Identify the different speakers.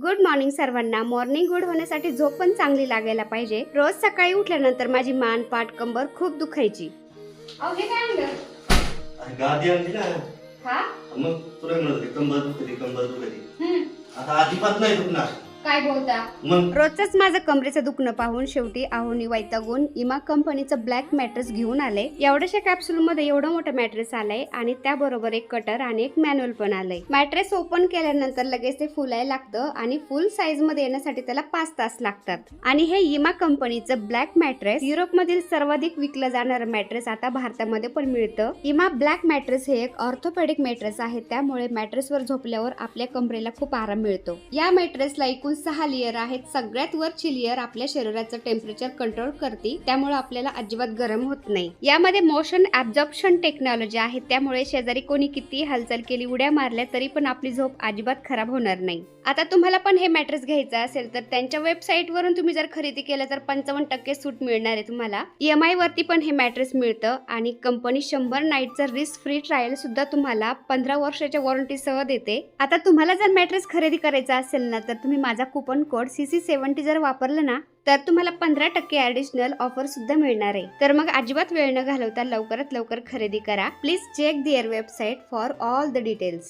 Speaker 1: Good morning सर्वांना. Morning good होण्यासाठी झोप पण चांगली लागायला पाहिजे. रोज सकाळी उठल्यानंतर माझी मान, पाठ, कंबर खूप दुखायची. अहो हे काय आणलं?
Speaker 2: गादी आणली ना.
Speaker 1: हा
Speaker 2: मग तुला म्हणत होते कंबर दुखते. आता अजिबात नाही दुखणार.
Speaker 1: काय बोलता?
Speaker 2: मग
Speaker 1: रोजच माझं कमरेचं दुखणं पाहून शेवटी आहोनी वैतागून इमा कंपनीचं ब्लॅक मॅट्रेस घेऊन आले. एवढ्याशा कॅप्सूल मध्ये एवढं मोठं मॅट्रेस आलंय आणि त्याबरोबर एक कटर आणि एक मॅन्युअल पण आलंय. मॅट्रेस ओपन केल्यानंतर लगेच ते फुलायला लागतं आणि फुल साईज मध्ये येण्यासाठी त्याला 5 तास लागतात. आणि हे इमा कंपनीचं ब्लॅक मॅट्रेस युरोप मधील सर्वाधिक विकलं जाणारं मॅट्रेस आता भारतामध्ये पण मिळतं. इमा ब्लॅक मॅट्रेस हे एक ऑर्थोपेडिक मॅट्रेस आहे, त्यामुळे मॅट्रेसवर झोपल्यावर आपल्या कमरेला खूप आराम मिळतो. या मॅट्रेसला एकूण 6 लेयर आहेत. सगळ्यात वरची लेयर आपल्या शरीराचं टेम्परेचर कंट्रोल करते, त्यामुळे आपल्याला अजिबात गरम होत नाही. यामध्ये मोशन ऍब्झॉर्प्शन टेक्नॉलॉजी आहे, त्यामुळे शेजारी कोणी किती हालचाल केली, उड्या मारल्या तरी पण आपली झोप अजिबात खराब होणार नाही. आता तुम्हाला पण हे मॅट्रेस घ्यायचं असेल तर त्यांच्या वेबसाईट वरून तुम्ही जर खरेदी केलं तर 55% सूट मिळणार आहे तुम्हाला. EMI वरती पण हे मॅट्रेस मिळतं आणि कंपनी 100 नाईटचं रिस्क फ्री ट्रायल सुद्धा तुम्हाला 15 वर्षाच्या वॉरंटी सह देते. आता तुम्हाला जर मॅट्रेस खरेदी करायचा असेल ना तर तुम्ही माझा कूपन कोड CC70 जर वापरलं ना तर तुम्हाला 15% ऍडिशनल ऑफर सुद्धा मिळणार आहे. तर मग अजिबात वेळ न घालवता लवकरात लवकर खरेदी करा. Please check their website for all the details.